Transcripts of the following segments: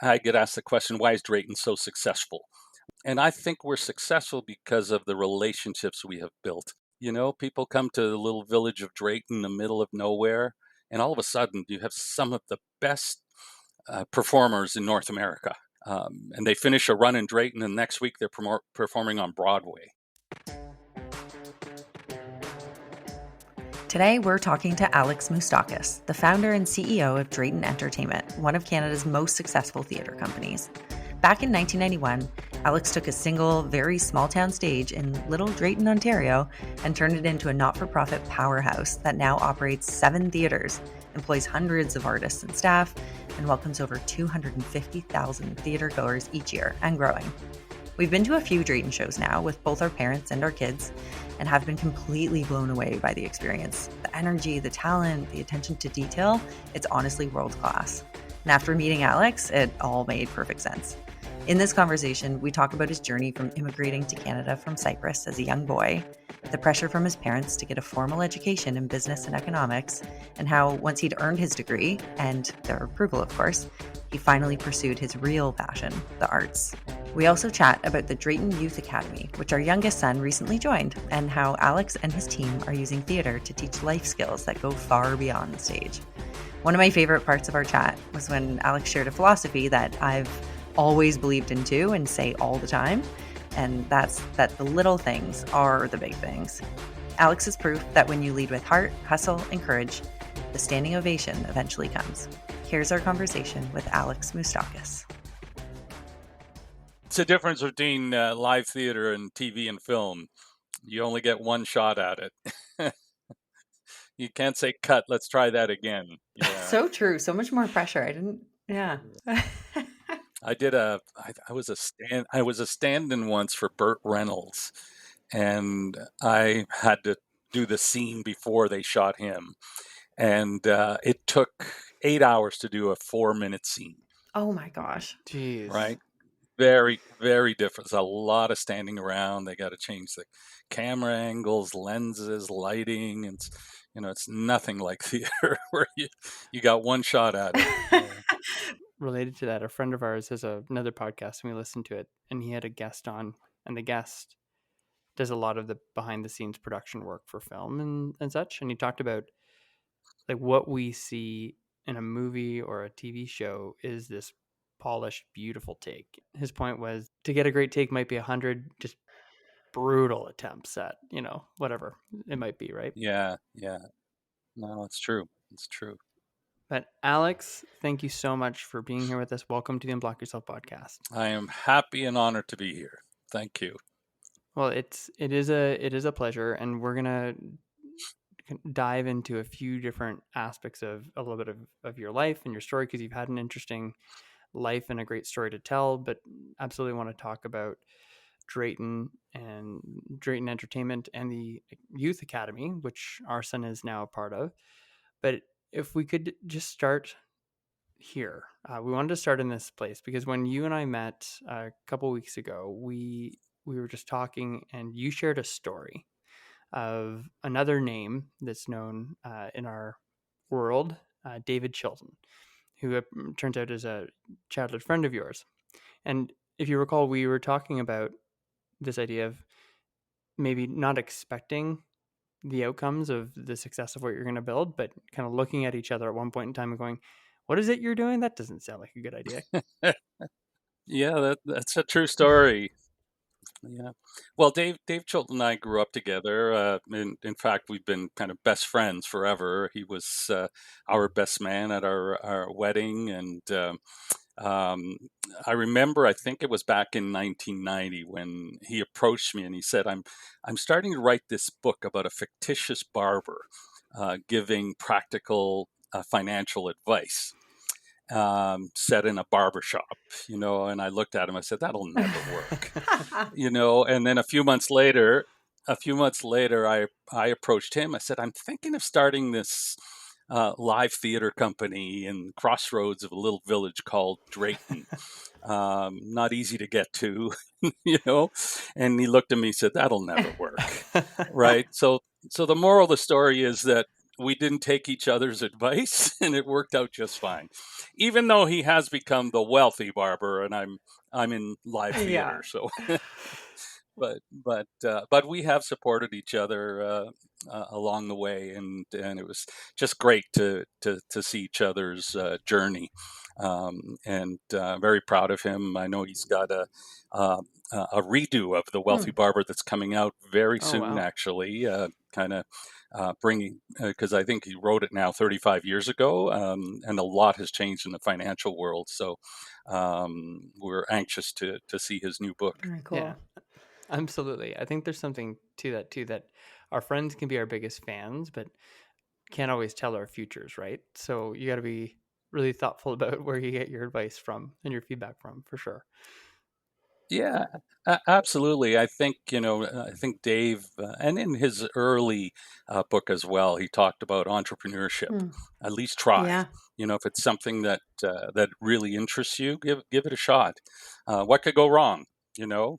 I get asked the question, why is Drayton so successful? And I think we're successful because of the relationships we have built. People come to the little village of Drayton in the middle of nowhere, and all of a sudden you have some of the best performers in North America. And they finish a run in Drayton, and next week they're performing on Broadway. Today, we're talking to Alex Mustakas, the founder and CEO of Drayton Entertainment, one of Canada's most successful theatre companies. Back in 1991, Alex took a single, very small-town stage in Little Drayton, Ontario, and turned it into a not-for-profit powerhouse that now operates 7 theatres, employs hundreds of artists and staff, and welcomes over 250,000 theatergoers each year, and growing. We've been to a few Drayton shows now with both our parents and our kids, and have been completely blown away by the experience. The energy, the talent, the attention to detail, it's honestly world class. And after meeting Alex, it all made perfect sense. In this conversation, we talk about his journey from immigrating to Canada from Cyprus as a young boy, the pressure from his parents to get a formal education in business and economics, and how once he'd earned his degree, and their approval of course, he finally pursued his real passion, the arts. We also chat about the Drayton Youth Academy, which our youngest son recently joined, and how Alex and his team are using theatre to teach life skills that go far beyond the stage. One of my favorite parts of our chat was when Alex shared a philosophy that I've always believed in too and say all the time, and that's that the little things are the big things. Alex is proof that when you lead with heart, hustle, and courage, the standing ovation eventually comes. Here's our conversation with Alex Mustakas. It's the difference between live theater and TV and film. You only get one shot at it. You can't say, cut, let's try that again. Yeah. So true. So much more pressure. I was a stand-in once for Burt Reynolds, and I had to do the scene before they shot him. And it took 8 hours to do a 4-minute scene. Oh my gosh. Jeez. Right? Very, very different. There's a lot of standing around. They got to change the camera angles, lenses, lighting, and it's nothing like theater where you got one shot at it. Related to that, a friend of ours has another podcast, and we listened to it, and he had a guest on, and the guest does a lot of the behind the scenes production work for film and such, and he talked about like what we see in a movie or a TV show is this polished, beautiful take. His point was to get a great take might be 100 just brutal attempts at, whatever it might be, right? Yeah. No, it's true. It's true. But Alex, thank you so much for being here with us. Welcome to the Unblock Yourself podcast. I am happy and honored to be here. Thank you. Well, it is a pleasure, and we're gonna dive into a few different aspects of a little bit of your life and your story, because you've had an interesting life and a great story to tell. But absolutely want to talk about Drayton and Drayton Entertainment and the Youth Academy, which our son is now a part of. But if we could just start here, we wanted to start in this place because when you and I met a couple weeks ago, we were just talking, and you shared a story of another name that's known in our world, David Chilton, who turns out is a childhood friend of yours. And if you recall, we were talking about this idea of maybe not expecting the outcomes of the success of what you're going to build, but kind of looking at each other at one point in time and going, what is it you're doing? That doesn't sound like a good idea. Yeah, that's a true story. Yeah. Well, Dave Chilton and I grew up together. In fact, we've been kind of best friends forever. He was our best man at our wedding. And I remember, I think it was back in 1990 when he approached me and he said, I'm starting to write this book about a fictitious barber giving practical financial advice. Set in a barber shop, and I looked at him, I said, that'll never work, and then a few months later, I approached him. I said, I'm thinking of starting this live theater company in crossroads of a little village called Drayton. Not easy to get to, and he looked at me and said, that'll never work. Right. So the moral of the story is that we didn't take each other's advice, and it worked out just fine. Even though he has become the wealthy barber, and I'm in live Yeah. theater, so but we have supported each other along the way, and it was just great to see each other's journey, and very proud of him. I know he's got uh, a redo of the Wealthy Hmm. Barber that's coming out very Oh soon, wow. actually, kind of bringing, because I think he wrote it now 35 years ago, and a lot has changed in the financial world. So we're anxious to see his new book. Very Yeah, cool. absolutely. I think there's something to that too, that our friends can be our biggest fans, but can't always tell our futures, right? So you got to be really thoughtful about where you get your advice from and your feedback from, for sure. Yeah, absolutely. I think, I think Dave, and in his early book as well, he talked about entrepreneurship. Hmm. At least try. Yeah. If it's something that really interests you, give it a shot. What could go wrong?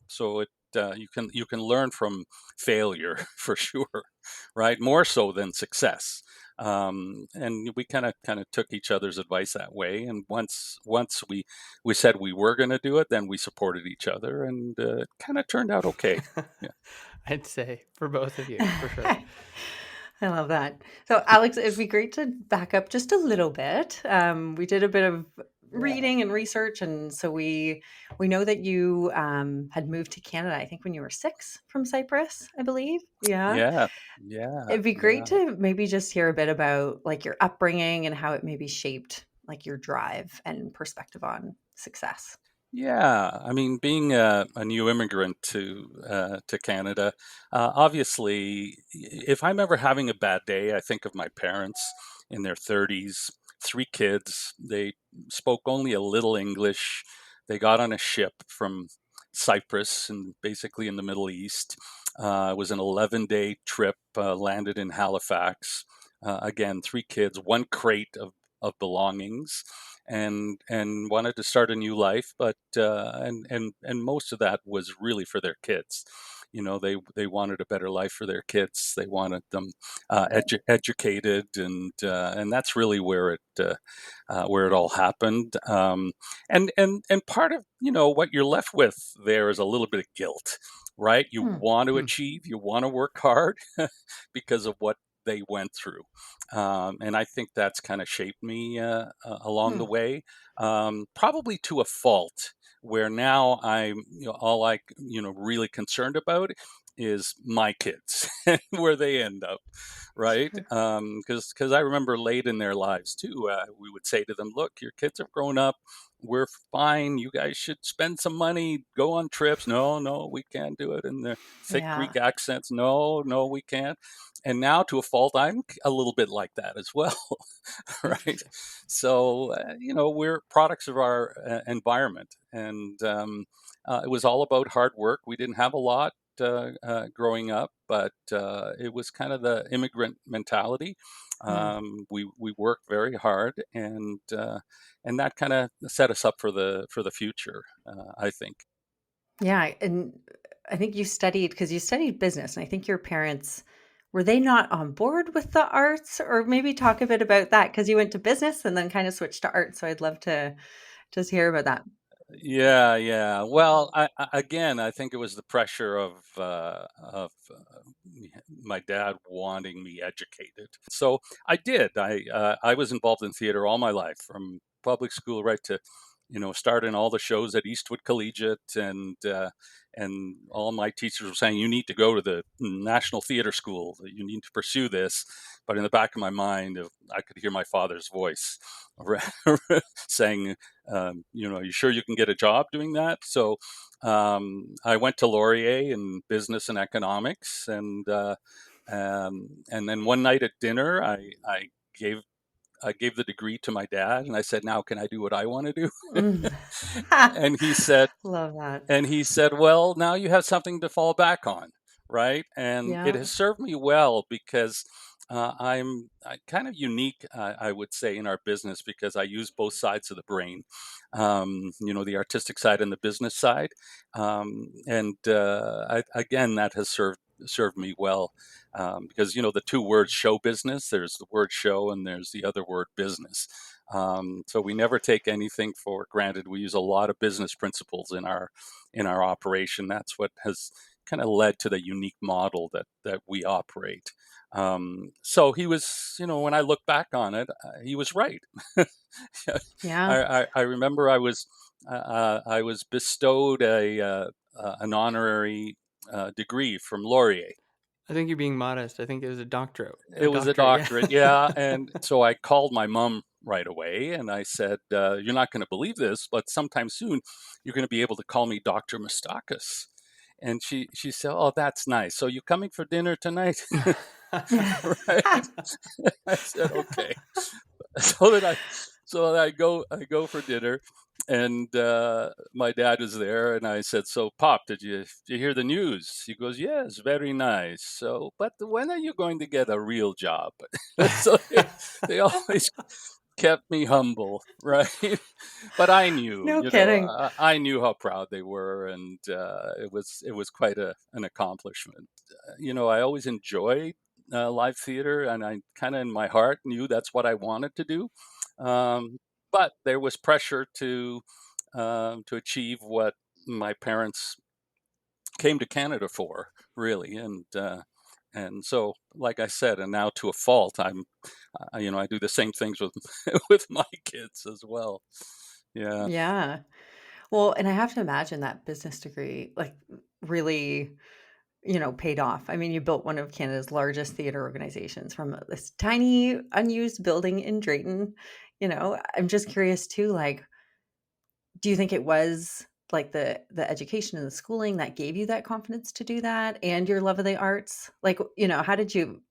So you can learn from failure for sure, right? More so than success. And we kind of took each other's advice that way. And once we said we were going to do it, then we supported each other, and it kind of turned out okay. Yeah. I'd say for both of you, for sure. I love that. So, Alex, it'd be great to back up just a little bit. We did a bit of Yeah. reading and research, and so we know that you had moved to Canada. I think when you were 6 from Cyprus, I believe. Yeah, Yeah. Yeah. it'd be great Yeah. to maybe just hear a bit about like your upbringing and how it maybe shaped like your drive and perspective on success. Yeah, I mean, being a new immigrant to Canada, obviously, if I'm ever having a bad day, I think of my parents in their 30s, 3 kids. They spoke only a little English. They got on a ship from Cyprus and basically in the Middle East. It was an 11-day trip. Landed in Halifax. Again, 3 kids, one crate of belongings, and wanted to start a new life, but and most of that was really for their kids. They wanted a better life for their kids. They wanted them educated, and that's really where it all happened. And part of what you're left with there is a little bit of guilt, right? You Hmm. want to Hmm. achieve, you want to work hard because of what they went through. And I think that's kind of shaped me along Hmm. the way, probably to a fault, where now I'm, all really concerned about is my kids and where they end up, right? Sure. Because I remember late in their lives too, we would say to them, "Look, your kids have grown up. We're fine. You guys should spend some money, go on trips." No, no, we can't do it. And the thick Yeah. Greek accents. No, no, we can't. And now, to a fault, I'm a little bit like that as well, right? Interesting. So we're products of our environment, and it was all about hard work. We didn't have a lot growing up, but it was kind of the immigrant mentality. Hmm. We worked very hard, and that kind of set us up for the future, I think. Yeah, and I think you studied because you studied business, and I think your parents were they not on board with the arts, or maybe talk a bit about that because you went to business and then kind of switched to art. So I'd love to just hear about that. Yeah, yeah. Well, again, I think it was the pressure of my dad wanting me educated. So I did. I was involved in theater all my life, from public school right to starting all the shows at Eastwood Collegiate, and all my teachers were saying, "You need to go to the National Theater School. You need to pursue this." But in the back of my mind, I could hear my father's voice saying, "Are you sure you can get a job doing that?" So I went to Laurier in business and economics, and then one night at dinner, gave I gave the degree to my dad, and I said, "Now can I do what I want to do?" Mm. and he said, Love that. "Well, now you have something to fall back on, right?" And it Yeah. has served me well, because I kind of unique, I would say, in our business, because I use both sides of the brain, the artistic side and the business side, and again, that has served served me well, because the two words show business. There's the word show, and there's the other word business. So we never take anything for granted. We use a lot of business principles in our operation. That's what has kind of led to the unique model that we operate. So he was, when I look back on it, he was right. Yeah. I remember I was bestowed an honorary degree from Laurier. I think you're being modest. I think it was a It was a doctorate. doctorate, yeah. And so I called my mom right away and I said, "You're not going to believe this, but sometime soon you're going to be able to call me Dr. Mustakas." And she said, "Oh, that's nice. So you coming for dinner tonight?" Right? I said, "Okay." so that I so that I go for dinner, and my dad was there, and I said, "So, Pop, did you hear the news?" He goes, "Yes, very nice. So, but when are you going to get a real job?" so they always kept me humble, right? But I knew, No kidding. I knew how proud they were, and it was quite an accomplishment. I always enjoyed live theater, and I kind of in my heart knew that's what I wanted to do. Um, but there was pressure to achieve what my parents came to Canada for, really, and so, like I said, and now to a fault, I do the same things with with my kids as well. Yeah. Yeah. Well, and I have to imagine that business degree, like, really, paid off. I mean, you built one of Canada's largest theater organizations from this tiny unused building in Drayton. I'm just curious too, like, do you think it was like the education and the schooling that gave you that confidence to do that and your love of the arts? Like, how did you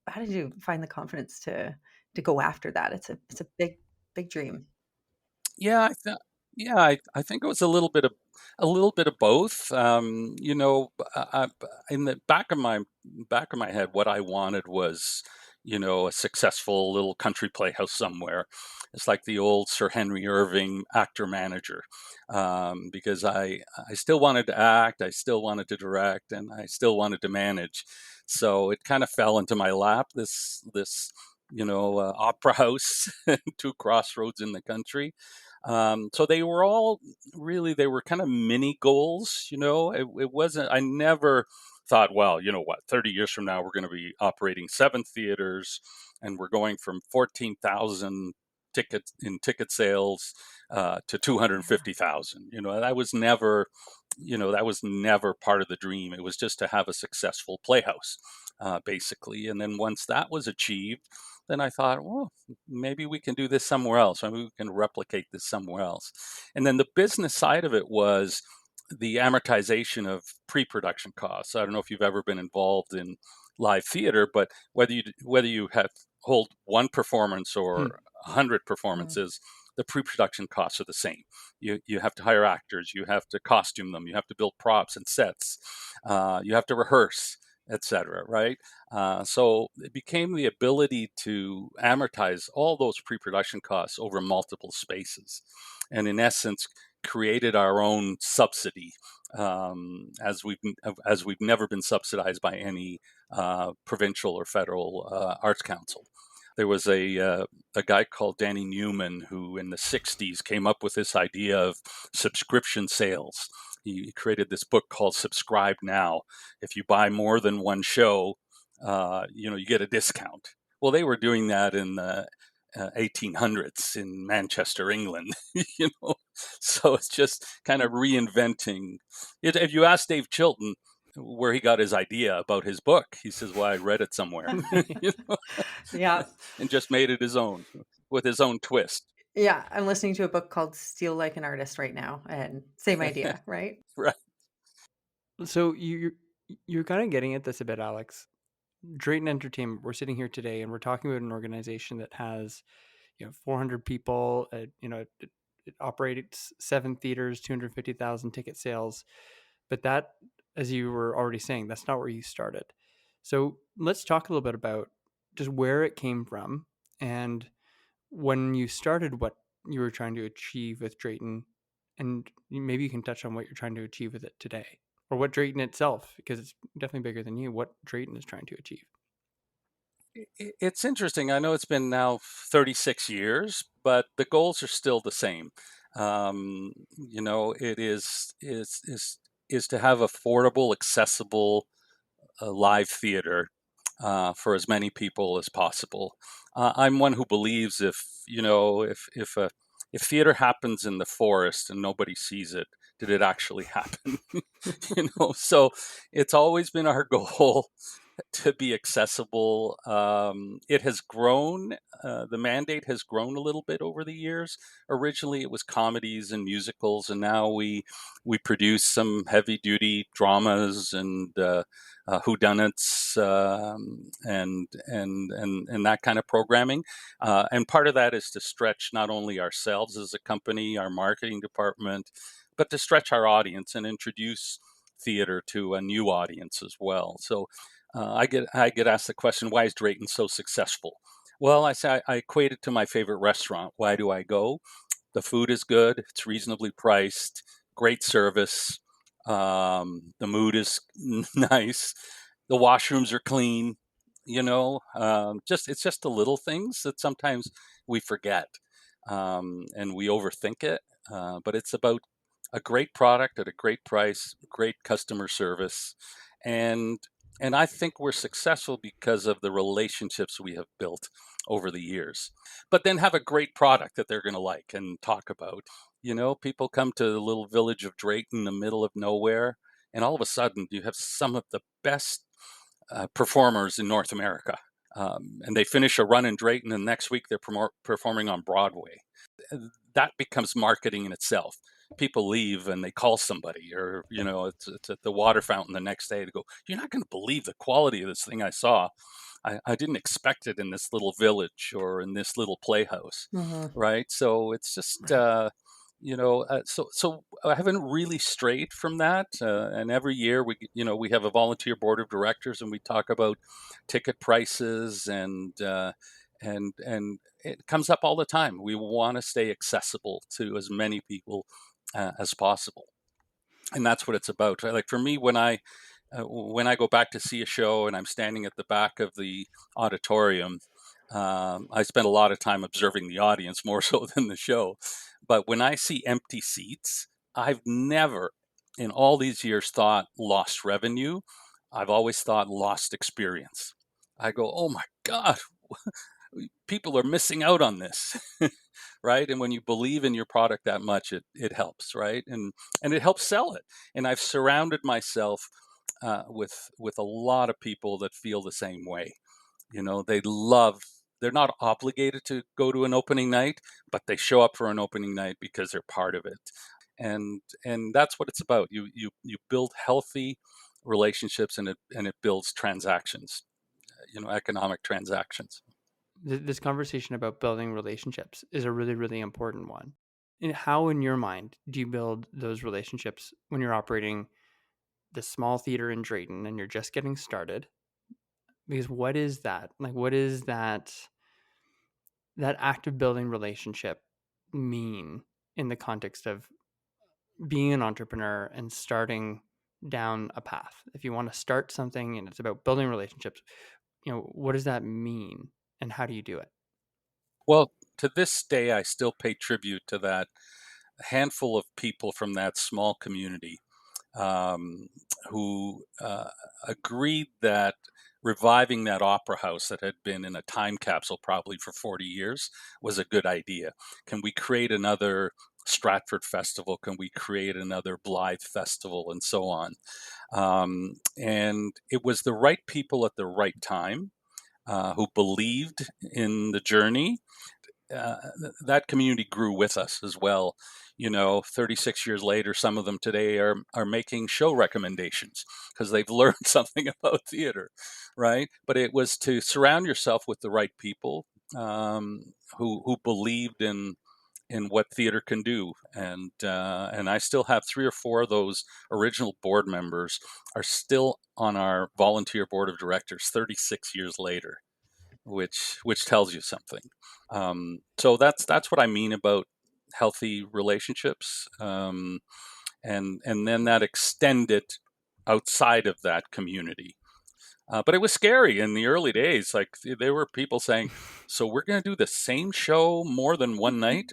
find the confidence to go after that? It's a big dream. Yeah, I think it was a little bit of both. In the back of my head, what I wanted was, a successful little country playhouse somewhere. It's like the old Sir Henry Irving actor manager, because I still wanted to act, I still wanted to direct, and I still wanted to manage. So it kind of fell into my lap. This opera house, two crossroads in the country. So they were kind of mini goals. It wasn't, I never thought, well, you know what, 30 years from now, we're going to be operating seven theaters and we're going from 14,000 ticket sales to Yeah. 250,000. That was never part of the dream. It was just to have a successful playhouse, basically. And then once that was achieved, then I thought, well, maybe we can do this somewhere else. Maybe we can replicate this somewhere else. And then the business side of it was the amortization of pre-production costs. I don't know if you've ever been involved in live theater, but whether you have hold one performance Hmm. or 100 Mm. performances, the pre-production costs are the same. You have to hire actors, you have to costume them, you have to build props and sets, you have to rehearse, etc. Right? So it became the ability to amortize all those pre-production costs over multiple spaces, and in essence, created our own subsidy, as we've never been subsidized by any provincial or federal arts council. There was a guy called Danny Newman who, in the '60s, came up with this idea of subscription sales. He created this book called Subscribe Now. If you buy more than one show, you get a discount. Well, they were doing that in the 1800s in Manchester, England. So it's just kind of reinventing it. If you ask Dave Chilton where he got his idea about his book, he says, "Well, I read it somewhere," you know, Yeah. and just made it his own with his own twist. Yeah, I'm listening to a book called Steal Like an Artist right now, and same idea, right? Right. So you're kind of getting at this a bit, Alex. Drayton Entertainment. We're sitting here today, and we're talking about an organization that has 400 people. It operates seven theaters, 250,000 ticket sales. But that, as you were already saying, that's not where you started. So let's talk a little bit about just where it came from and when you started, what you were trying to achieve with Drayton, and maybe you can touch on what you're trying to achieve with it today. or what Drayton itself, because it's definitely bigger than you, what Drayton is trying to achieve. It's interesting. I know it's been now 36 years, but the goals are still the same. It is to have affordable, accessible live theater for as many people as possible. I'm one who believes if theater happens in the forest and nobody sees it, did it actually happen? So it's always been our goal to be accessible. It has grown. The mandate has grown a little bit over the years. Originally, it was comedies and musicals, and now we produce some heavy duty dramas and whodunits and that kind of programming. And part of that is to stretch not only ourselves as a company, our marketing department, but to stretch our audience and introduce theater to a new audience as well. So I get asked the question, why is Drayton so successful? Well, I say I equate it to my favorite restaurant. Why do I go? The food is good. It's reasonably priced. Great service. The mood is nice. The washrooms are clean. Just it's just the little things that sometimes we forget, and we overthink it. But it's about a great product at a great price, great customer service, and and I think we're successful because of the relationships we have built over the years. But then have a great product that they're going to like and talk about. People come to the little village of Drayton in the middle of nowhere, and all of a sudden you have some of the best performers in North America. And they finish a run in Drayton, and next week they're performing on Broadway. That becomes marketing in itself. People leave and they call somebody, or it's at the water fountain the next day to go, you're not going to believe the quality of this thing I saw. I didn't expect it in this little village or in this little playhouse, Mm-hmm. right? So it's just Right. so I haven't really strayed from that. And every year we have a volunteer board of directors, and we talk about ticket prices and it comes up all the time. We want to stay accessible to as many people as possible, and that's what it's about. Right? Like for me, when I go back to see a show and I'm standing at the back of the auditorium, I spend a lot of time observing the audience more so than the show. But when I see empty seats, I've never in all these years thought lost revenue. I've always thought lost experience. I go, oh my God, people are missing out on this. Right? And when you believe in your product that much, it helps, right? And it helps sell it. And I've surrounded myself with a lot of people that feel the same way. They love. They're not obligated to go to an opening night, but they show up for an opening night because they're part of it, and that's what it's about. You build healthy relationships, and it builds transactions. Economic transactions. This conversation about building relationships is a really, really important one. And how, in your mind, do you build those relationships when you're operating the small theater in Drayton and you're just getting started? Because what is that? Like, what is that act of building relationship mean in the context of being an entrepreneur and starting down a path? If you want to start something and it's about building relationships, what does that mean and how do you do it? Well, to this day, I still pay tribute to that handful of people from that small community um, who agreed that reviving that opera house that had been in a time capsule probably for 40 years was a good idea. Can we create another Stratford Festival? Can we create another Blythe Festival? And so on. And it was the right people at the right time who believed in the journey. uh, that community grew with us as well. 36 years later, some of them today are making show recommendations because they've learned something about theater, right? But it was to surround yourself with the right people who believed in what theater can do, and I still have three or four of those original board members are still on our volunteer board of directors 36 years later, which tells you something. So that's what I mean about healthy relationships, and then that extended. outside of that community. But it was scary in the early days. Like there were people saying, "So we're going to do the same show more than one night?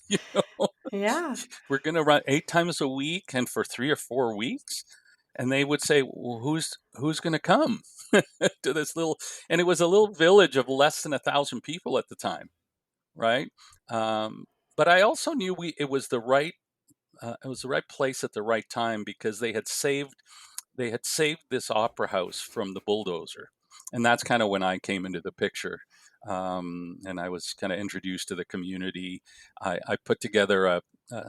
you know, Yeah. we're going to run 8 times a week and for 3 or 4 weeks." And they would say, well, "Who's going to come to this little?" And it was a little village of less than 1,000 people at the time, right? Um, but I also knew it was the right place at the right time because they had saved this opera house from the bulldozer. And that's kind of when I came into the picture. And I was kind of introduced to the community. I put together a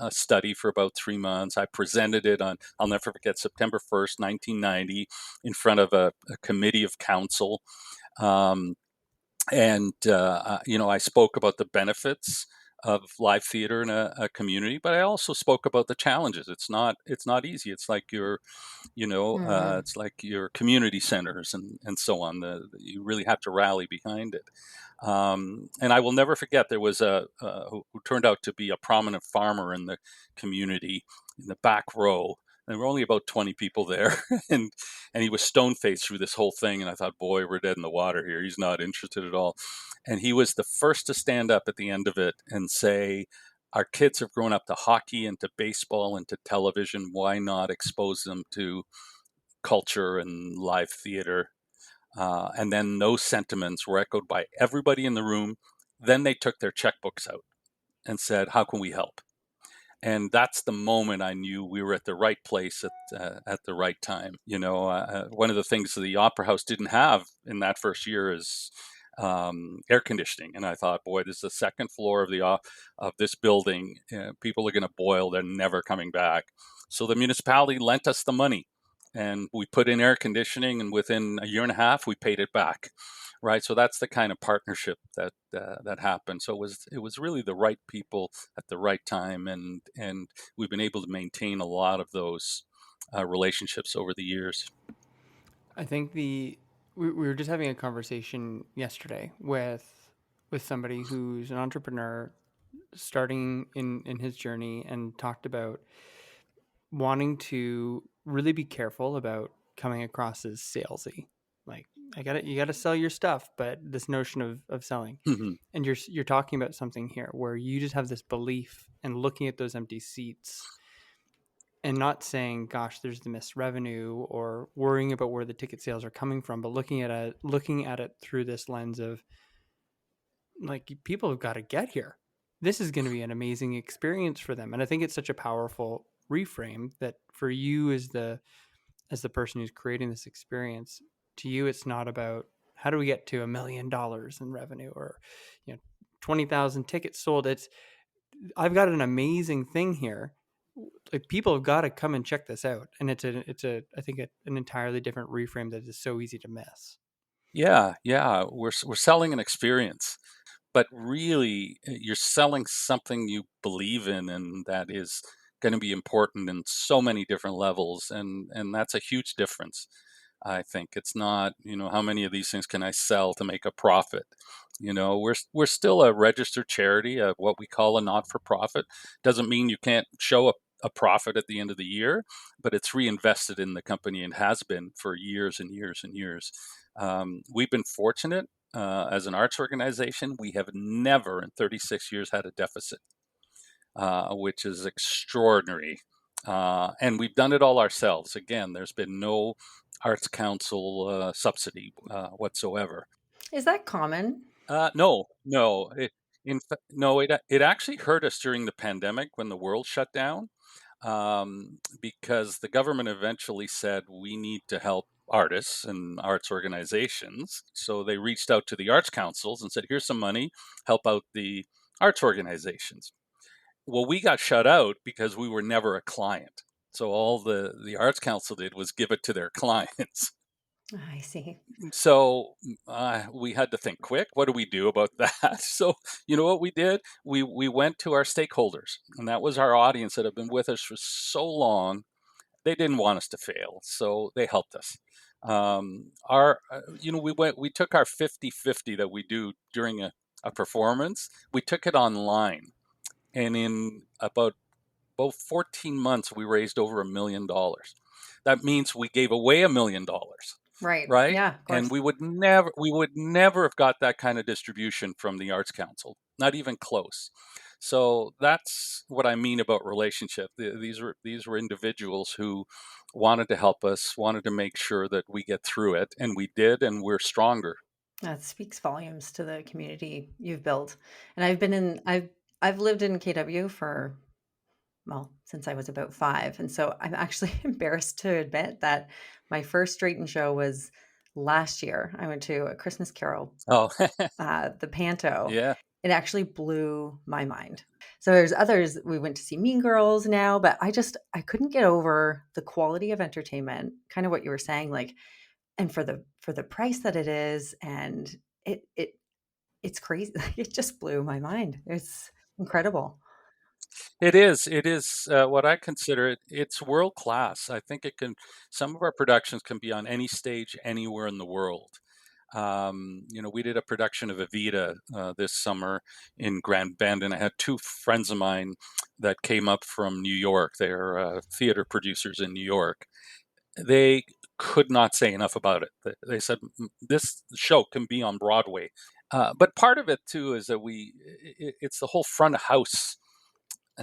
study for about 3 months. I presented it on, I'll never forget, September 1st, 1990, in front of a committee of council. Um, I spoke about the benefits of live theater in a community, but I also spoke about the challenges. It's not easy. It's like Hmm. it's like your community centers and so on. You really have to rally behind it. And I will never forget there was who turned out to be a prominent farmer in the community in the back row. There were only about 20 people there, and he was stone faced through this whole thing. And I thought, boy, we're dead in the water here. He's not interested at all. And he was the first to stand up at the end of it and say, "Our kids have grown up to hockey and to baseball and to television. Why not expose them to culture and live theater?" And then those sentiments were echoed by everybody in the room. Then they took their checkbooks out and said, "How can we help?" And that's the moment I knew we were at the right place at the right time. One of the things the Opera House didn't have in that first year is air conditioning, and I thought, boy, this is the second floor of this building. People are going to boil; they're never coming back. So the municipality lent us the money, and we put in air conditioning, and within a year and a half, we paid it back. Right, so that's the kind of partnership that happened. So it was really the right people at the right time, and we've been able to maintain a lot of those relationships over the years. I think we were just having a conversation yesterday with somebody who's an entrepreneur starting in his journey and talked about wanting to really be careful about coming across as salesy. Like you gotta sell your stuff, but this notion of selling. Mhm. And you're talking about something here where you just have this belief and looking at those empty seats and not saying, gosh, there's the missed revenue or worrying about where the ticket sales are coming from, but looking at it through this lens of like people have got to get here. This is going to be an amazing experience for them. And I think it's such a powerful reframe that for you as the person who's creating this experience, to you it's not about how do we get to $1 million in revenue or 20,000 tickets sold. It's I've got an amazing thing here. Like people have got to come and check this out, and it's a I think an entirely different reframe that is so easy to miss. Yeah, yeah, we're selling an experience, but really you're selling something you believe in and that is going to be important in so many different levels, and that's a huge difference. I think it's not, how many of these things can I sell to make a profit? We're still a registered charity, what we call a not-for-profit. Doesn't mean you can't show a profit at the end of the year, but it's reinvested in the company and has been for years and years and years. We've been fortunate as an arts organization. We have never in 36 years had a deficit, which is extraordinary. And we've done it all ourselves. Again, there's been no Arts Council subsidy whatsoever. Is that common? No, no. No, it actually hurt us during the pandemic when the world shut down, because the government eventually said we need to help artists and arts organizations. So they reached out to the arts councils and said, "Here's some money, help out the arts organizations." Well, we got shut out because we were never a client. So all the arts council did was give it to their clients. I see. So we had to think quick. What do we do about that? So you know what we did? We went to our stakeholders, and that was our audience that have been with us for so long. They didn't want us to fail, so they helped us. We took our 50-50 that we do during a performance. We took it online, and in about 14 months, we raised over $1 million. that means we gave away $1 million, Right. right? Yeah, of And course. we would never have got that kind of distribution from the Arts Council, not even close. So that's what I mean about relationship. These were individuals who wanted to help us, wanted to make sure that we get through it, and we did, and we're stronger. That speaks volumes to the community you've built. And I've lived in KW for, well, since I was about 5. And so I'm actually embarrassed to admit that my first Drayton show was last year. I went to a Christmas Carol, Oh, the Panto. yeah. It actually blew my mind. So there's others. We went to see Mean Girls now, but I couldn't get over the quality of entertainment, kind of what you were saying, like, and for the price that it is, and it's crazy. It just blew my mind. It's incredible. It is. It is what I consider it. It's world class. I think it can. Some of our productions can be on any stage anywhere in the world. We did a production of Evita this summer in Grand Bend, and I had two friends of mine that came up from New York. They're theater producers in New York. They could not say enough about it. They said this show can be on Broadway. But part of it too is that it's the whole front of house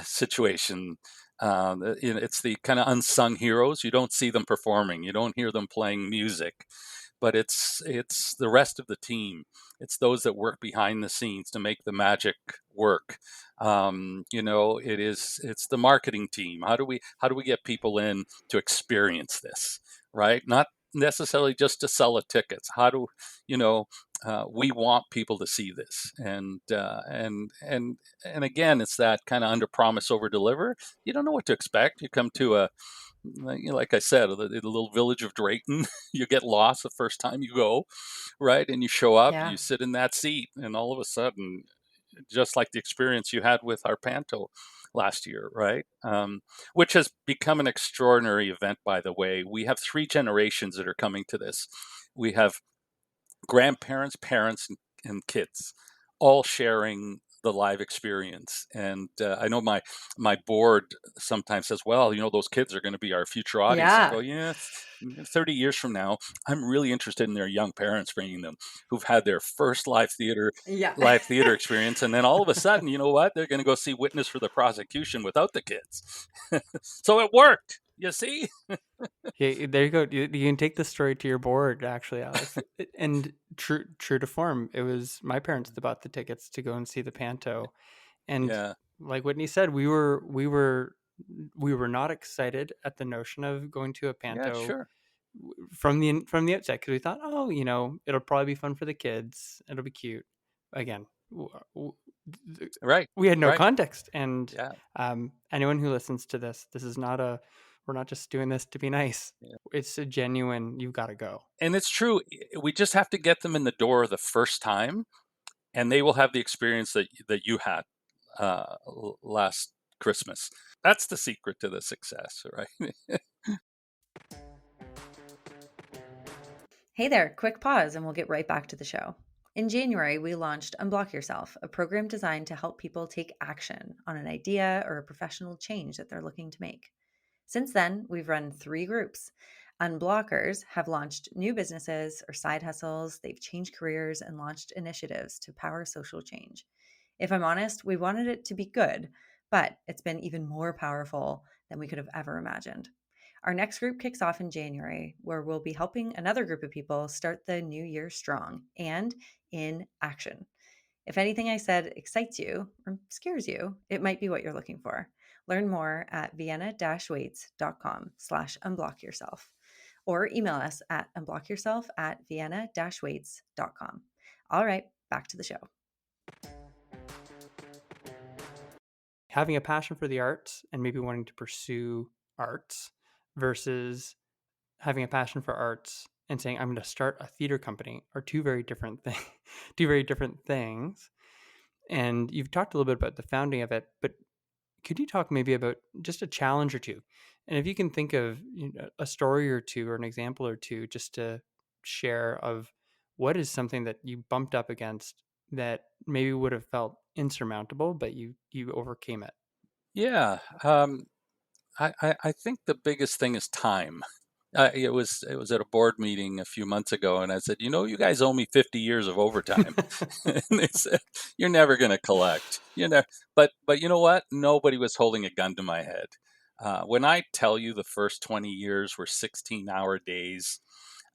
situation. It's the kind of unsung heroes. You don't see them performing. You don't hear them playing music, but it's the rest of the team. It's those that work behind the scenes to make the magic work. It's the marketing team. How do we get people in to experience this, right? Not necessarily just to sell a tickets. How do you know we want people to see this, and again, it's that kind of under promise over deliver. You don't know what to expect. You come to like I said, the little village of Drayton. You get lost the first time you go, right? And you show up, Yeah. you sit in that seat, and all of a sudden, just like the experience you had with our panto last year, right? Which has become an extraordinary event, by the way. We have 3 generations that are coming to this. We have grandparents, parents, and kids all sharing the live experience. And I know my board sometimes says, "Well, those kids are going to be our future audience." I go, Yeah. "Yes, 30 years from now, I'm really interested in their young parents, bringing them who've had their first Yeah. live theater experience, and then all of a sudden, you know what? They're going to go see Witness for the Prosecution without the kids." So it worked. You see? Yeah, there you go. You can take the story to your board, actually, Alex. And true to form, it was my parents that bought the tickets to go and see the Panto. And Yeah. like Whitney said, we were not excited at the notion of going to a Yeah. Panto Sure. from the outset, because we thought, oh, it'll probably be fun for the kids. It'll be cute. Again, Right. we had no Right. context, and Yeah. anyone who listens to this is not a we're not just doing this to be nice. Yeah. It's a genuine, you've got to go. And it's true. We just have to get them in the door the first time, and they will have the experience that you had last Christmas. That's the secret to the success, right? Hey there, quick pause and we'll get right back to the show. In January, we launched Unblock Yourself, a program designed to help people take action on an idea or a professional change that they're looking to make. Since then, we've run 3 groups. Unblockers have launched new businesses or side hustles, they've changed careers and launched initiatives to power social change. If I'm honest, we wanted it to be good, but it's been even more powerful than we could have ever imagined. Our next group kicks off in January, where we'll be helping another group of people start the new year strong and in action. If anything I said excites you or scares you, it might be what you're looking for. Learn more at vienna-waits.com/unblockyourself or email us at unblockyourself@vienna-waits.com. All right, back to the show. Having a passion for the arts and maybe wanting to pursue arts versus having a passion for arts and saying I'm going to start a theater company are two very different things. Two very different things. And you've talked a little bit about the founding of it, but could you talk maybe about just a challenge or two? And if you can think of a story or two or an example or two just to share of what is something that you bumped up against that maybe would have felt insurmountable, but you overcame it. Yeah. I think the biggest thing is time. It was at a board meeting a few months ago, and I said, you guys owe me 50 years of overtime, and they said, you're never going to collect. But you know what? Nobody was holding a gun to my head. When I tell you the first 20 years were 16-hour days,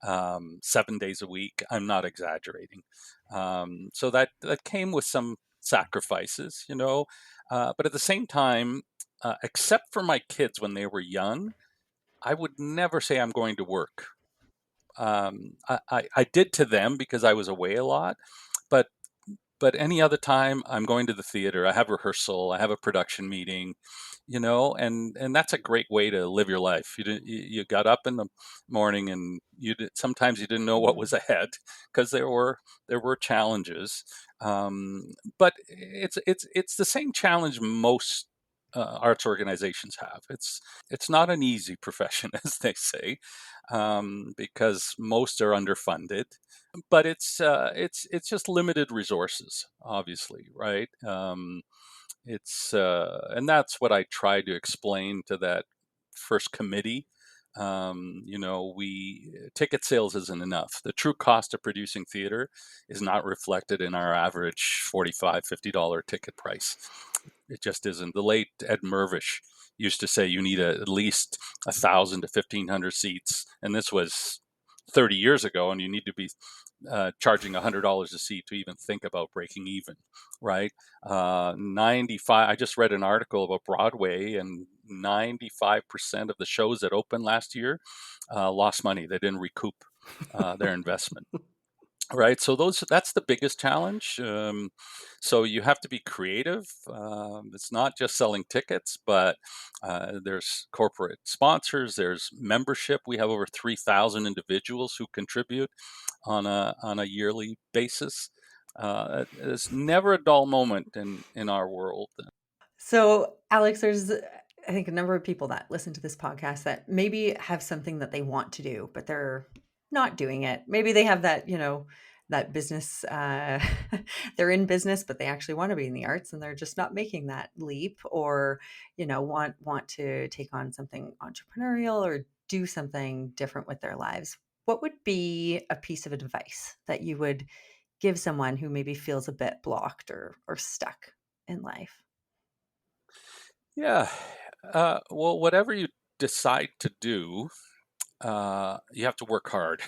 7 days a week, I'm not exaggerating. So that came with some sacrifices, but at the same time, except for my kids when they were young, I would never say I'm going to work. I did to them because I was away a lot, but any other time I'm going to the theater, I have rehearsal, I have a production meeting, and that's a great way to live your life. You got up in the morning, and sometimes you didn't know what was ahead because there were challenges. But it's the same challenge most arts organizations have. It's not an easy profession, as they say, because most are underfunded, but it's just limited resources, obviously, right? It's And that's what I tried to explain to that first committee. We ticket sales isn't enough. The true cost of producing theater is not reflected in our average $45-50 ticket price. It just isn't. The late Ed Mervish used to say you need at least 1,000 to 1,500 seats, and this was 30 years ago, and you need to be charging $100 a seat to even think about breaking even, right? 95. I just read an article about Broadway, and 95% of the shows that opened last year lost money. They didn't recoup their investment. Right, so that's the biggest challenge. So you have to be creative. It's not just selling tickets, but there's corporate sponsors, there's membership. We have over 3,000 individuals who contribute on a yearly basis. There's never a dull moment in our world. So, Alex, there's, I think, a number of people that listen to this podcast that maybe have something that they want to do, but they're not doing it. Maybe they have that, that business, they're in business, but they actually want to be in the arts and they're just not making that leap, or, want to take on something entrepreneurial or do something different with their lives. What would be a piece of advice that you would give someone who maybe feels a bit blocked or stuck in life? Yeah. Well, whatever you decide to do, you have to work hard.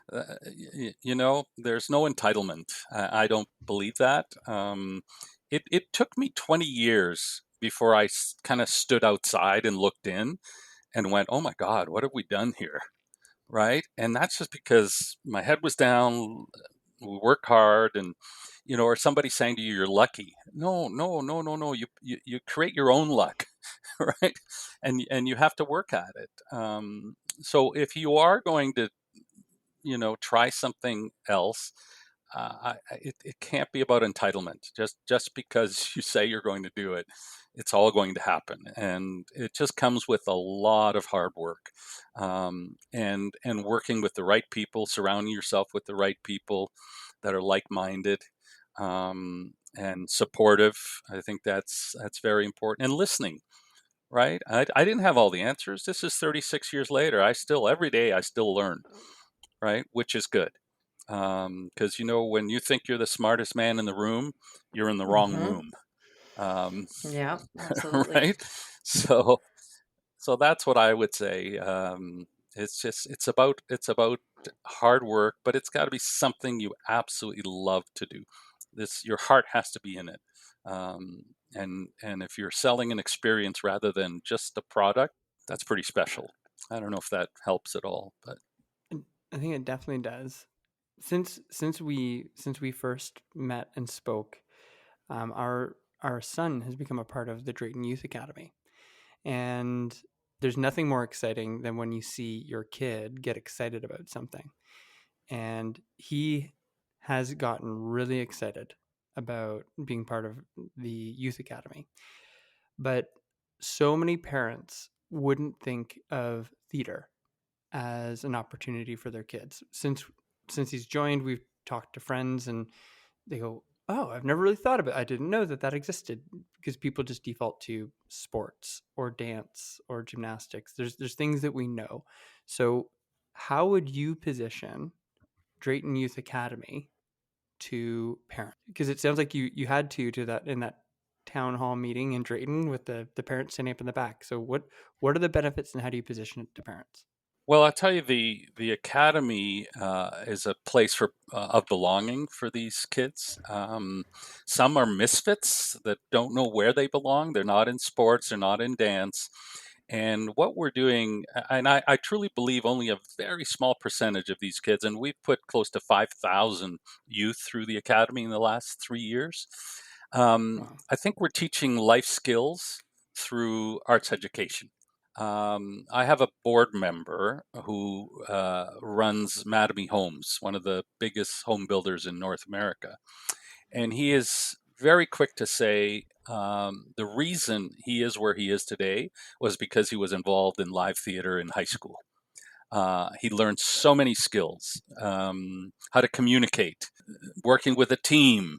There's no entitlement. I don't believe that. It took me 20 years before I kind of stood outside and looked in and went, "Oh my God, what have we done here?" Right? And that's just because my head was down. We work hard, and or somebody saying to you, "You're lucky." No, no, no, no, no. You create your own luck, right? And you have to work at it. So if you are going to try something else, it can't be about entitlement. Just because you say you're going to do it, it's all going to happen, and it just comes with a lot of hard work, and working with the right people, surrounding yourself with the right people that are like-minded, and supportive. I think that's very important, and listening. Right? I didn't have all the answers. This is 36 years later. Every day, I still learn, right? Which is good. Because, when you think you're the smartest man in the room, you're in the wrong Mm-hmm. room. Um, Yeah, absolutely. right? So, so that's what I would say. It's about hard work, but it's got to be something you absolutely love to do. Your heart has to be in it. And if you're selling an experience rather than just a product, that's pretty special. I don't know if that helps at all, but I think it definitely does. Since we first met and spoke, our son has become a part of the Drayton Youth Academy, and there's nothing more exciting than when you see your kid get excited about something. And he has gotten really excited about being part of the Youth Academy. But so many parents wouldn't think of theater as an opportunity for their kids. Since he's joined, we've talked to friends and they go, Oh, I've never really thought about it. I didn't know that that existed because people just default to sports or dance or gymnastics. There's things that we know. So, how would you position Drayton Youth Academy to parents? Because it sounds like you had to that in that town hall meeting in Drayton with the parents standing up in the back. So what are the benefits and how do you position it to parents? Well, I'll tell you, the academy is a place for of belonging for these kids. Some are misfits that don't know where they belong. They're not in sports. They're not in dance. And what we're doing, and I truly believe only a very small percentage of these kids, and we've put close to 5,000 youth through the academy in the last 3 years. Wow. I think we're teaching life skills through arts education. I have a board member who runs Mattamy Homes, one of the biggest home builders in North America. And he is very quick to say the reason he is where he is today was because he was involved in live theater in high school. He learned so many skills, how to communicate, working with a team,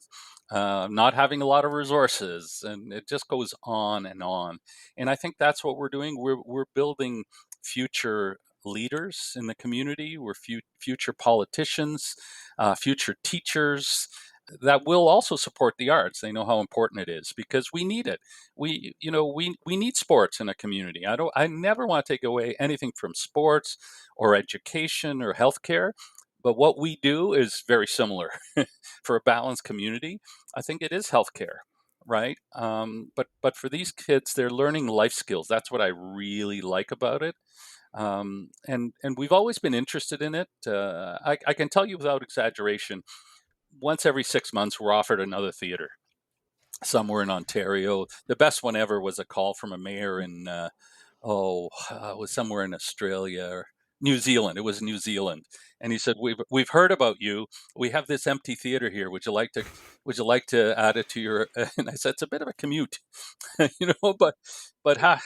not having a lot of resources, and it just goes on and on. And I think that's what we're doing. We're building future leaders in the community. We're future politicians, future teachers that will also support the arts. They know how important it is because we need it. We need sports in a community. I never want to take away anything from sports or education or healthcare, but what we do is very similar. For a balanced community, I think it is healthcare, right? But for these kids, they're learning life skills. That's what I really like about it. And we've always been interested in it. I can tell you without exaggeration, once every 6 months, we're offered another theater somewhere in Ontario. The best one ever was a call from a mayor in it was somewhere in Australia or New Zealand. It was New Zealand, and he said, "We've heard about you. We have this empty theater here. Would you like to add it to your?" And I said, "It's a bit of a commute, but half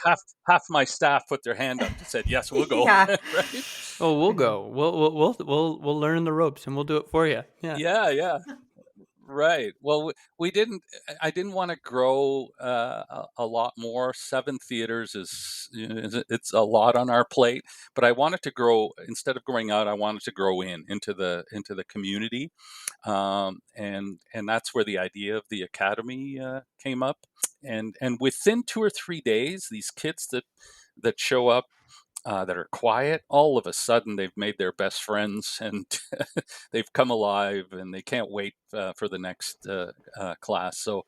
my staff put their hand up and said, yes, we'll go." Yeah. Right? Oh, we'll go. We'll learn the ropes and we'll do it for you. Yeah. Yeah, yeah. Right. Well, we didn't. I didn't want to grow a lot more. Seven theaters it's a lot on our plate. But I wanted to grow instead of growing out. I wanted to grow into the community, and that's where the idea of the academy came up. And within 2 or 3 days, these kids that show up that are quiet, all of a sudden they've made their best friends and they've come alive and they can't wait for the next class. So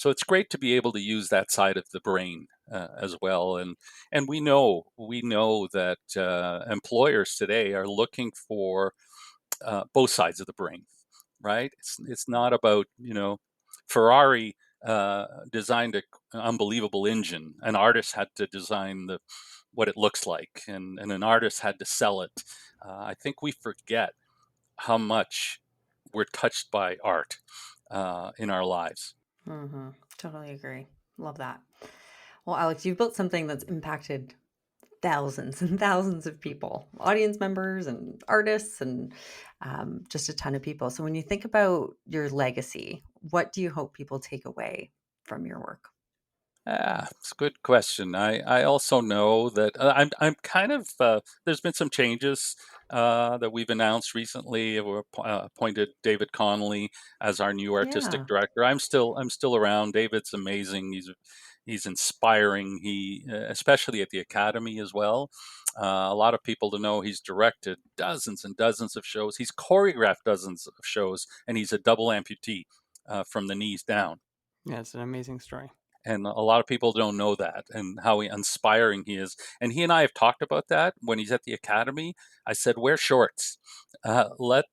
it's great to be able to use that side of the brain as well. And we know that employers today are looking for both sides of the brain, right? It's not about Ferrari designed an unbelievable engine. An artist had to design the what it looks like, and an artist had to sell it. I think we forget how much we're touched by art in our lives. Mm-hmm. Totally agree. Love that. Well, Alex, you've built something that's impacted thousands and thousands of people, audience members and artists, and just a ton of people. So when you think about your legacy, what do you hope people take away from your work? It's a good question. I also know that I'm kind of there's been some changes that we've announced recently. We appointed David Connolly as our new artistic Yeah. director. I'm still around. David's amazing. He's inspiring. He especially at the academy as well. A lot of people to know he's directed dozens and dozens of shows. He's choreographed dozens of shows, and he's a double amputee from the knees down. Yeah, it's an amazing story. And a lot of people don't know that and how inspiring he is. And he and I have talked about that when he's at the academy. I said, wear shorts. Let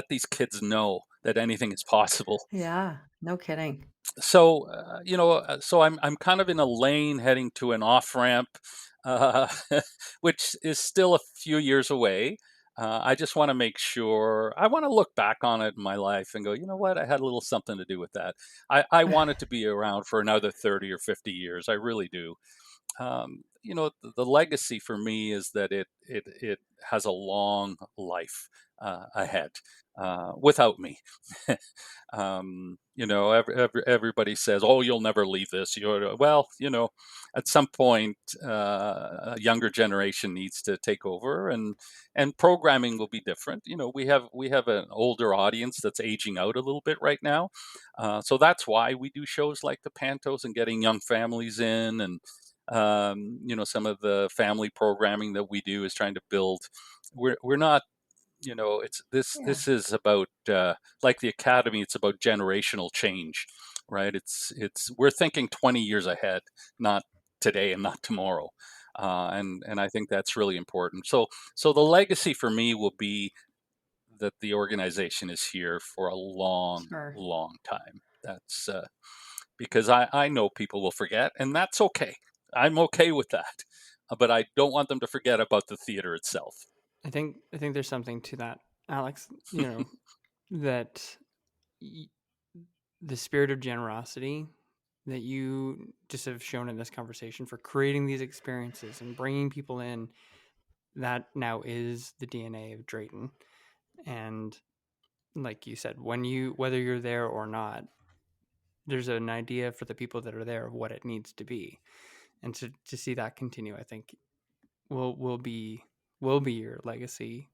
these kids know that anything is possible. Yeah. No kidding. So I'm kind of in a lane heading to an off ramp, uh, which is still a few years away. I just want to make sure. I want to look back on it in my life and go, you know what? I had a little something to do with that. I want it to be around for another 30 or 50 years. I really do. The legacy for me is that it has a long life. ahead without me. Everybody says, "Oh, you'll never leave this." Well, at some point, a younger generation needs to take over, and programming will be different. We have an older audience that's aging out a little bit right now, so that's why we do shows like the Pantos and getting young families in, and some of the family programming that we do is trying to build. We're not, it's this Yeah. this is about, like the academy, it's about generational change, right? It's we're thinking 20 years ahead, not today and not tomorrow. And I think that's really important. So the legacy for me will be that the organization is here for a long, Sure. long time. That's because I know people will forget, and that's okay. I'm okay with that. But I don't want them to forget about the theater itself. I think there's something to that, Alex. That y- the spirit of generosity that you just have shown in this conversation for creating these experiences and bringing people in, that now is the DNA of Drayton. And like you said, whether you're there or not, there's an idea for the people that are there of what it needs to be. And to see that continue, I think will be your legacy.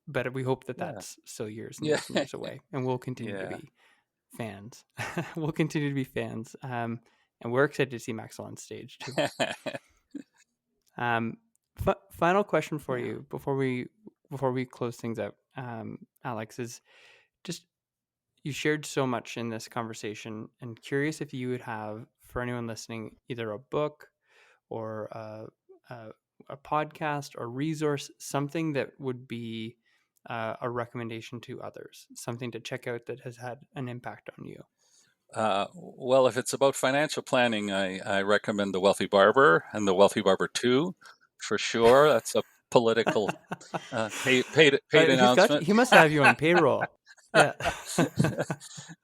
But we hope that Yeah. that's still years and Yeah. years and years away, and we'll continue to Yeah. be fans. We'll continue to be fans, and we're excited to see Maxwell on stage too. Um, Final question for Yeah. you before we close things out, Alex, is just, you shared so much in this conversation, and curious if you would have, for anyone listening, either a book or a podcast or resource, something that would be a recommendation to others, something to check out that has had an impact on you. Well, if it's about financial planning, I recommend The Wealthy Barber and The Wealthy Barber 2 for sure. That's a political paid He's got you. announcement. He must have you on payroll. Yeah.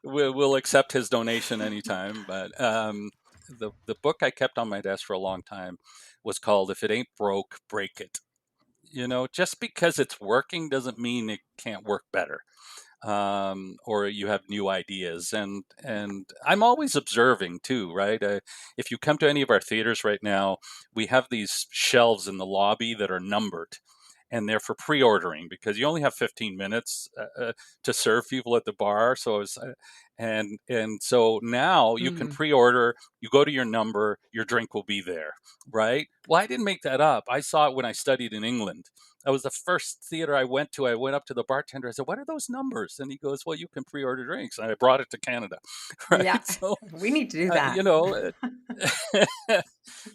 We'll accept his donation anytime. But the book I kept on my desk for a long time was called "If It Ain't Broke, Break It." Just because it's working doesn't mean it can't work better, or you have new ideas. And I'm always observing too, right? If you come to any of our theaters right now, we have these shelves in the lobby that are numbered, and they're for pre-ordering because you only have 15 minutes to serve people at the bar. So it's and so now you can Mm. pre-order. You go to your number, your drink will be there, right? Well, I didn't make that up. I saw it when I studied in England. That was the first theater I went to. I went up to the bartender. I said, "What are those numbers?" And he goes, "Well, you can pre-order drinks." And I brought it to Canada, Yeah. right? So, We need to do uh, that. you know,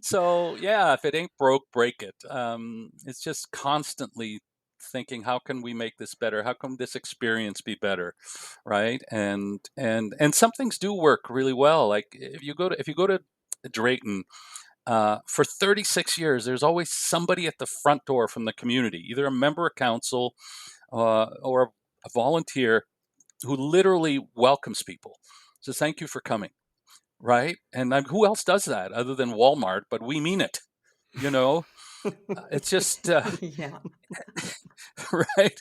so yeah, if it ain't broke, break it. It's just constantly thinking, how can we make this better? How can this experience be better, right? And some things do work really well. Like if you go to Drayton, for 36 years, there's always somebody at the front door from the community, either a member of council or a volunteer who literally welcomes people, says, "Thank you for coming," right? And who else does that other than Walmart? But we mean it. You know, it's just Yeah. right.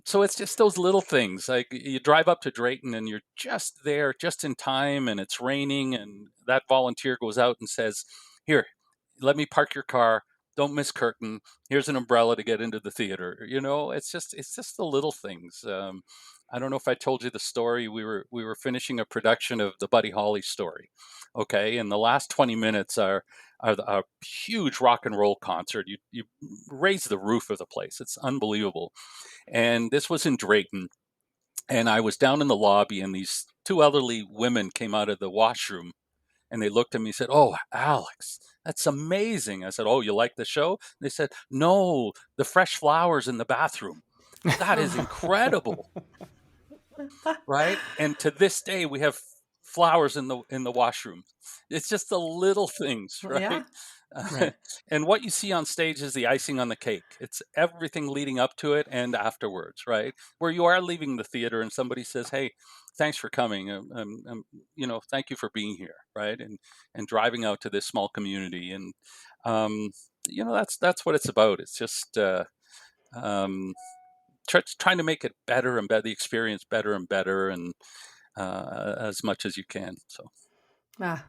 So it's just those little things. Like you drive up to Drayton and you're just there, just in time, and it's raining, and that volunteer goes out and says, "Here, let me park your car. Don't miss curtain. Here's an umbrella to get into the theater." It's just the little things. I don't know if I told you the story. We were finishing a production of the Buddy Holly story. Okay, and the last 20 minutes are a huge rock and roll concert. You raise the roof of the place. It's unbelievable. And this was in Drayton. And I was down in the lobby, and these two elderly women came out of the washroom, and they looked at me and said, "Oh, Alex, that's amazing." I said, "Oh, you like the show?" They said, "No, the fresh flowers in the bathroom. That is incredible." Right? And to this day, we have flowers in the washroom. It's just the little things, right? Yeah. Uh, Right. and what you see on stage is the icing on the cake. It's everything leading up to it and afterwards, right? Where you are leaving the theater and somebody says, "Hey, thanks for coming. Thank you for being here," right? And driving out to this small community, and that's what it's about. It's just um, trying to make it better and better, the experience better and better, and as much as you can. So Ah,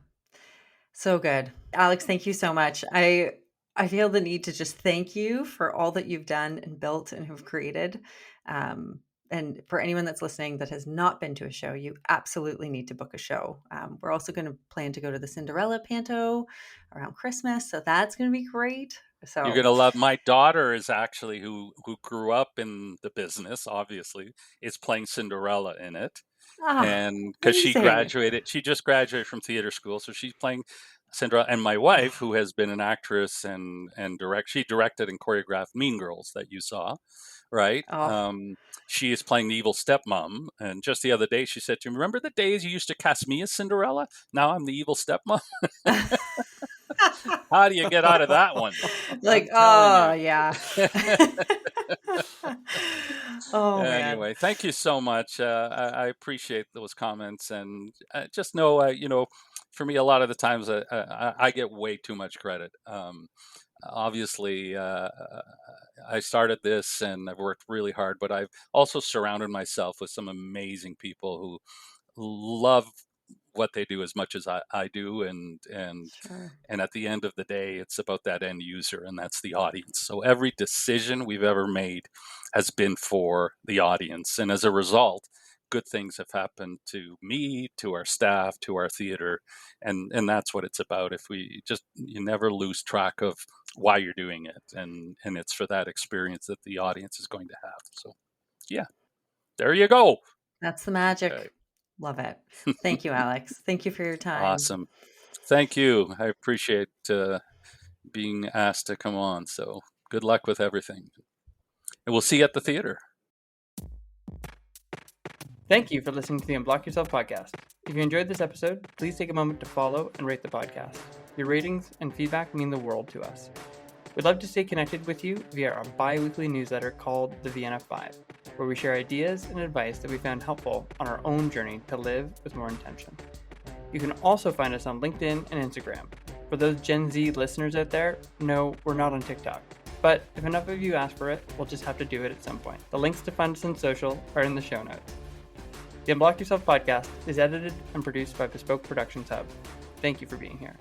so good. Alex, thank you so much. I feel the need to just thank you for all that you've done and built and have created. Um, and for anyone that's listening that has not been to a show, you absolutely need to book a show. We're also going to plan to go to the Cinderella Panto around Christmas, so that's going to be great. you're So, gonna love. My daughter is actually who grew up in the business. Obviously, is playing Cinderella in it, and because amazing. she just graduated from theater school, so she's playing Cinderella. And my wife, who has been an actress and she directed and choreographed Mean Girls that you saw, right? Oh. She is playing the evil stepmom, and just the other day she said to me, "Remember the days you used to cast me as Cinderella? Now I'm the evil stepmom." How do you get out of that one? I'm Like, telling oh you. yeah. Oh man. Anyway, thank you so much. I appreciate those comments, and just know, for me, a lot of the times I get way too much credit. Obviously, I started this and I've worked really hard, but I've also surrounded myself with some amazing people who love what they do as much as I do, Sure. and at the end of the day, it's about that end user, and that's the audience. So every decision we've ever made has been for the audience, and as a result, good things have happened to me, to our staff, to our theater, and that's what it's about. If you never lose track of why you're doing it, and it's for that experience that the audience is going to have. So yeah, there you go. That's the magic. Okay. Love it. Thank you, Alex. Thank you for your time. Awesome. Thank you. I appreciate being asked to come on. So good luck with everything. And we'll see you at the theater. Thank you for listening to the Unblock Yourself podcast. If you enjoyed this episode, please take a moment to follow and rate the podcast. Your ratings and feedback mean the world to us. We'd love to stay connected with you via our bi-weekly newsletter called the Vienna 5, where we share ideas and advice that we found helpful on our own journey to live with more intention. You can also find us on LinkedIn and Instagram. For those Gen Z listeners out there, no, we're not on TikTok. But if enough of you ask for it, we'll just have to do it at some point. The links to find us on social are in the show notes. The Unblock Yourself podcast is edited and produced by Bespoke Productions Hub. Thank you for being here.